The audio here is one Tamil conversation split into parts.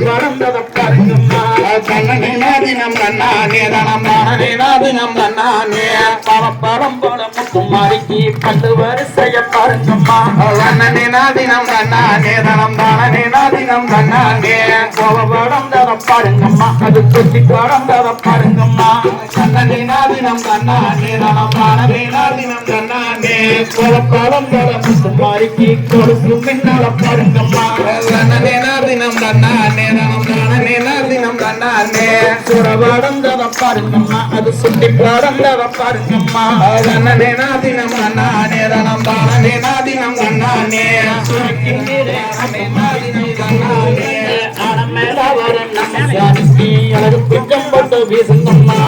வளர்ந்தத பாருங்கம்மா தன்னே நாதினம் தன்னானே தனம் தானே நாதினம் தன்னானே பரம் போல முத்துமாரிக்கு பல்லு வரிசைய பாருங்கம்மா தன்னே நாதினம் தன்னானே தனம் தானே நாதினம் தன்னானே வளர்ந்தத பாருங்கம்மா அது சுத்தி வளர்ந்தத பாருங்கம்மா தன்னே நாதினம் தன்னானே தனம் தானே நாதினம் தன்னானே பரம் போல முத்துமாரிக்கு கொடுக்கும் மின்னல பாருங்கம்மா தன்னே நாதினம் தன்னானே தனம் தானே நாதினம் தன்னானே சுரவடந்தத பாருங்கம்மா அது சுத்தி வளர்ந்தத பாருங்கம்மா தன்னே நாதினம் தன்னானே தனம் தானே நாதினம் தன்னானே சுரக்கின்றே அமே நாதினம் தன்னானே ஆனமேல வர நம்ம சாந்தி அழகு குஞ்சம் போட்டு வீசுங்கம்மா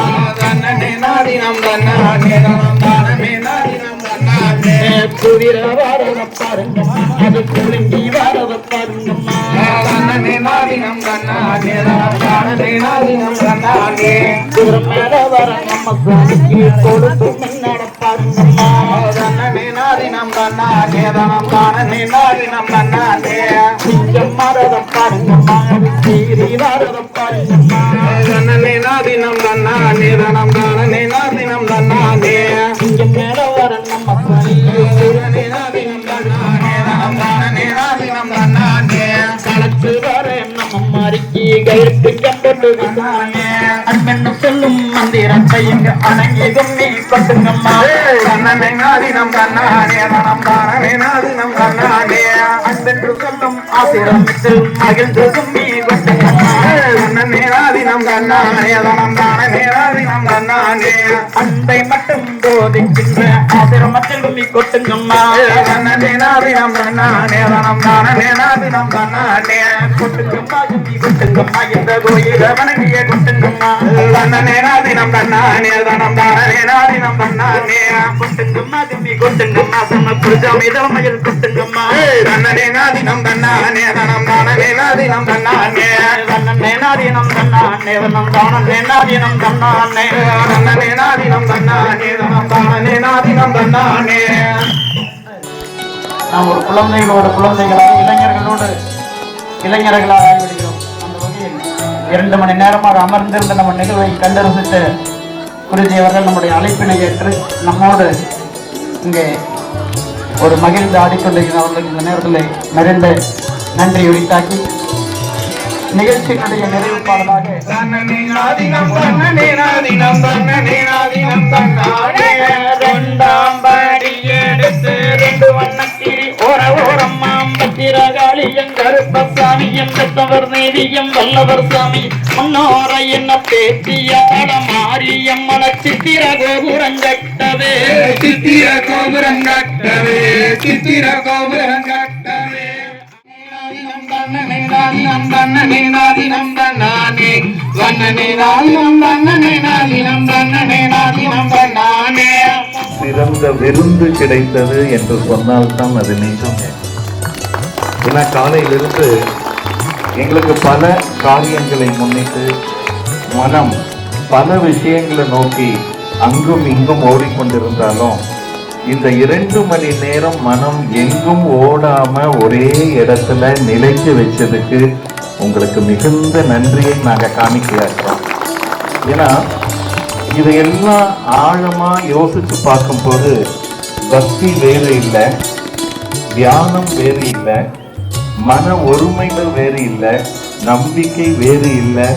தன்னே நாதினம் தன்னானே தனம் தானே நாதினம் தன்னானே குதிர வரத பாருங்கம்மா அது குலுங்கி வரத பாருங்கம்மா தன்னே நாதினம் தன்னானே தனம் தானே நாதினம் தன்னானே குதிர வர நம்ம சாந்தி கொடுத்து முன்னட பாருங்கம்மா தன்னே நாதினம் தன்னானே தனம் தானே நாதினம் தன்னானே குஞ்சம் மரத பாருங்கம்மா சீரி வரத பாருங்கம்மா தன்னே நாதினம் தன்னானே தனம் தானே நாதினம் தன்னானே குஞ்சம் மேல வர நம்ம சாந்தி நாதினம் தன்னானே தனம் தானே நாதினம் தன்னானே கலத்து வர நம்ம மாறிக்கு கயிறு கம்பட்டு விசானே அன்பென்னு சொல்லும் மந்திரத்தை இங்கு அணங்கி கும்மி கொட்டுங்கம்மா தன்னே நாதினம் தன்னானே தனம் தானே நாதினம் தன்னானே அன்பென்று சொல்லும் ஆசிரமித்து மகிழ்ந்து கும்மி கொட்டுங்கம்மா தன்னே நாதினம் தன்னானே தனம் தானே நாதினம் தன்னானே அன்பை மட்டும் போதிக்கின்ற ஆசிரமத்தில் கும்மி கொட்டுங்கம்மா தன்னே நாதினம் தன்னானே தனம் தானே நாதினம் தன்னானே கொட்டுங்கம்மா கும்மி கொட்டுங்கம்மா இந்த கோயில வணங்கிய கொட்டுங்கம்மா தன்னே நாதினம் தன்னானே தனம் தானே நாதினம் தன்னானே கொட்டுங்கம்மா கும்மி கொட்டுங்கம்மா சொன்ன புரிஜாமி தலைமையில் கொட்டுங்கம்மா தன்னே நாதினம் தன்னானே தனம் தானே நாதினம் தன்னானே தன்னே நாதினம் தன்னானே தனம் தானே நாதினம் தன்னானே தன்னே நாதினம் தன்னானே தனம் தானே நாதினம் தன்னானே நாம் ஒரு குழந்தைகளாக இளைஞர்களாக ஆகிவிடுகிறோம். அந்த வகையில் 2 மணி நேரமாக அமர்ந்திருந்த நம்ம நிகழ்வை கண்டறிந்து குருஜி அவர்கள் நம்முடைய அழைப்பினை ஏற்று நம்மோடு இங்கே ஒரு மகிழ்ந்து ஆடிக்கொண்டிருக்கிறவர்களுக்கு இந்த நேரத்தில் நிறைந்த நன்றி உரித்தாக்கி நிகழ்ச்சியினுடைய நிறைவு பாடலாக கருப்பசாமி நீதியம் வல்லவர் சாமி முன்னோர என்ன பேச்சிய மாரியம்மன சித்திர கோபுரங்கட்டவே சித்திர கோபுரங்கட்டவே சித்திர கோபுரங்கட்டவே சிறந்த விருந்து கிடைத்தது என்று சொன்னால்தான் அது நிஜம். ஏன்னா காலையிலிருந்து எங்களுக்கு பல காரியங்களை முன்னிட்டு மனம் பல விஷயங்களை நோக்கி அங்கும் இங்கும் ஓடிக்கொண்டிருந்தாலும் இந்த 2 மணி நேரம் மனம் எங்கும் ஓடாம ஒரே இடத்துல நிலைச்சு வச்சதுக்கு உங்களுக்கு மிகுந்த நன்றியை நாங்கள் காணிக்கையாக்கிறோம். ஏன்னா இதையெல்லாம் ஆழமா யோசிச்சு பார்க்கும்போது பக்தி வேறு இல்லை, தியானம் வேறு இல்லை, மன ஒருமைகள் வேறு இல்லை, நம்பிக்கை வேறு இல்லை,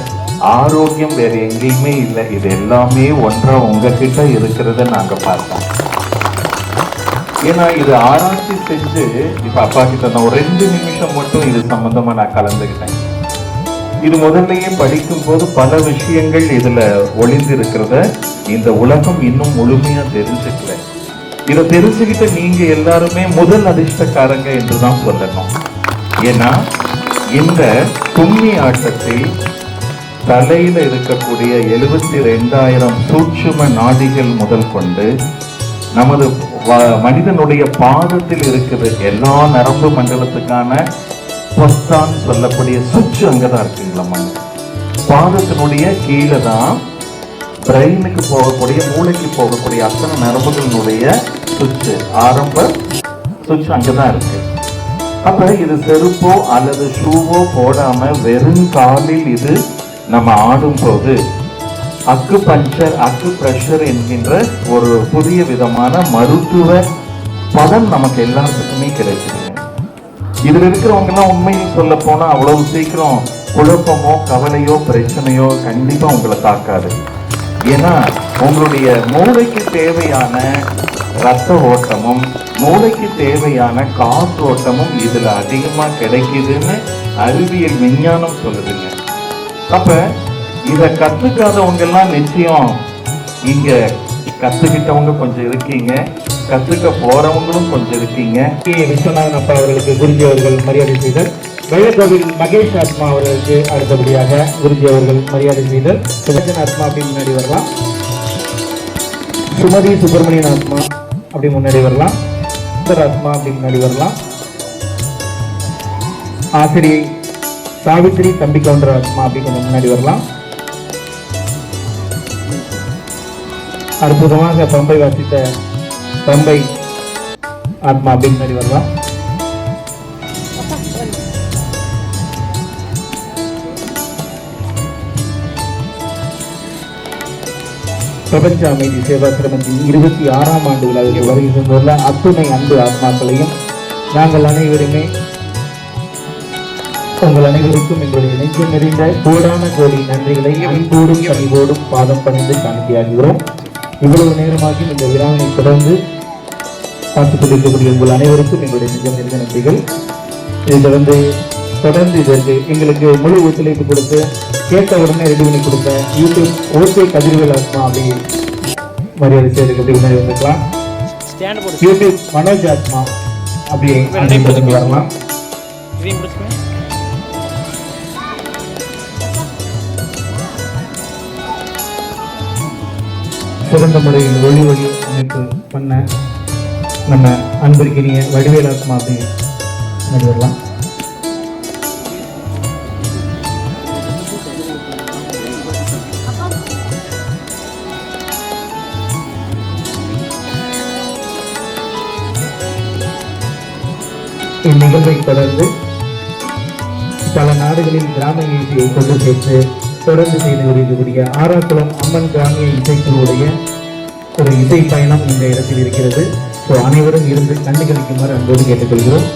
ஆரோக்கியம் வேறு எங்கேயுமே இல்லை. இது எல்லாமே ஒன்றா உங்ககிட்ட இருக்கிறத நாங்க பார்த்தோம். ஏன்னா இது ஆராய்ச்சி செஞ்சு இப்ப அப்பா கிட்ட நான் ஒரு 2 நிமிஷம் மட்டும் இது சம்பந்தமா நான் கலந்துக்கிட்டேன். இது முதல்லயே படிக்கும் போது பல விஷயங்கள் இதுல ஒளிந்து இருக்கிறத இந்த உலகம் இன்னும் முழுமையா தெரிஞ்சுக்கல. இதை தெரிஞ்சுக்கிட்ட நீங்க எல்லாருமே முதல் அதிர்ஷ்டக்காரங்க என்றுதான் சொல்லணும். ஏன்னா இந்த கும்மி ஆட்டத்தில் தலையில இருக்கக்கூடிய 72,000 சூட்சும நாடிகள் முதல் கொண்டு நமது மனிதனுடைய பாதத்தில் இருக்குது எல்லா நரம்பு மண்டலத்துக்கான பொஸ்தான் சொல்லக்கூடிய சுவிட்ச் அங்கதான் இருக்குங்களா. மண் பாதத்தினுடைய கீழே தான் பிரெயினுக்கு போகக்கூடிய மூளைக்கு போகக்கூடிய அத்தனை நரம்புகளினுடைய சுவிட்ச் ஆரம்ப சுவிட்ச் அங்கதான் இருக்கு. அப்ப இது செருப்போ அல்லது ஷூவோ போடாம வெறும் காலில் இது நம்ம ஆடும் போது அக்கு பஞ்சர் அக்கு பிரஷர் என்கின்ற ஒரு புதிய விதமான மருத்துவ பலன் நமக்கு எல்லாத்துக்குமே கிடைக்குதுங்க. இதுல இருக்கிறவங்க எல்லாம் உண்மையில் சொல்ல போனா அவ்வளவு சீக்கிரம் குழப்பமோ கவலையோ பிரச்சனையோ கண்டிப்பா உங்களை தாக்காது. ஏன்னா உங்களுடைய மூளைக்கு தேவையான ரத்த ஓட்டமும் மூளைக்கு தேவையான காற்றோட்டமும் இதுல அதிகமா கிடைக்குதுன்னு அறிவியல் விஞ்ஞானம் சொல்லுதுங்க. அப்ப இத கத்துக்காதவங்க எல்லாம் நிச்சயம் இங்க கத்துக்கிட்டவங்க கொஞ்சம் இருக்கீங்க, கத்துக்க போறவங்களும் கொஞ்சம் இருக்கீங்க. விஸ்வநாதன் அப்பா அவர்களுக்கு குருஜி அவர்கள் மரியாதை செய்தல். வெள்ளக்கோவில் மகேஷ் ஆத்மா அவர்களுக்கு அடுத்தபடியாக குருஜி அவர்கள் மரியாதை செய்தல். சுதர்சன் ஆத்மா அப்படி முன்னாடி வரலாம். சுமதி சுப்பிரமணியன் ஆத்மா அப்படி முன்னாடி வரலாம். ஆத்மா அப்படி முன்னாடி வரலாம். ஆசிரியை சாவித்திரி தம்பி கவுண்டர் ஆத்மா அப்படி கொஞ்சம் முன்னாடி வரலாம். அற்புதமாக பம்பை வாசித்த பம்பை ஆத்மா அப்படி முன்னாடி வரலாம். பிரபஞ்ச அமைதி சேவாசிரமத்தின் 26ஆம் ஆண்டு விழாவிற்கு வருகை தந்துள்ள அத்துணை அன்பு ஆத்மாக்களையும் நாங்கள் அனைவருமே உங்கள் அனைவருக்கும் எங்களுடைய நெஞ்சம் நிறைந்த கோடான கோடி நன்றிகளை அன்போடும் கனிவோடும் பாதம் பணிந்து காணிக்கையாகிறோம். இவ்வளவு நேரமாகி இந்த விழாவினை தொடர்ந்து பார்த்துக் கொண்டிருக்கக்கூடிய உங்கள் அனைவருக்கும் எங்களுடைய நெஞ்சம் நிறைந்த நன்றிகள். இதை தொடர்ந்து இதற்கு எங்களுக்கு முழு ஒத்துழைப்பு கொடுத்து கேட்ட உடனே ரெடி பண்ணி கொடுத்த யூடியூப் ஓகே கதிர்வேல் ஆத்மா அப்படி மரியாதை செய்யறதுக்கு முன்னாடி வந்துக்கலாம். யூடியூப் மனோஜ் ஆத்மா அப்படி வரலாம். சிறந்த முறையில் ஒளி அமைப்பு பண்ண நம்ம அன்பிற்கினிய வடிவேல் ஆத்மா அப்படி முன்னாடி வரலாம். இந்நிகழ்வை தொடர்ந்து பல நாடுகளில் கிராமிய இசையை கொண்டு சேர்த்து தொடர்ந்து செய்து வருகக்கூடிய ஆராக்குளம் அம்மன் கிராமிய இசைக்குழுவுடைய ஒரு இசை பயணம் இந்த இடத்தில் இருக்கிறது. ஸோ அனைவரும் இருந்து கண்டுகளிக்குமாறு அன்போடு கேட்டுக்கொள்கிறோம்.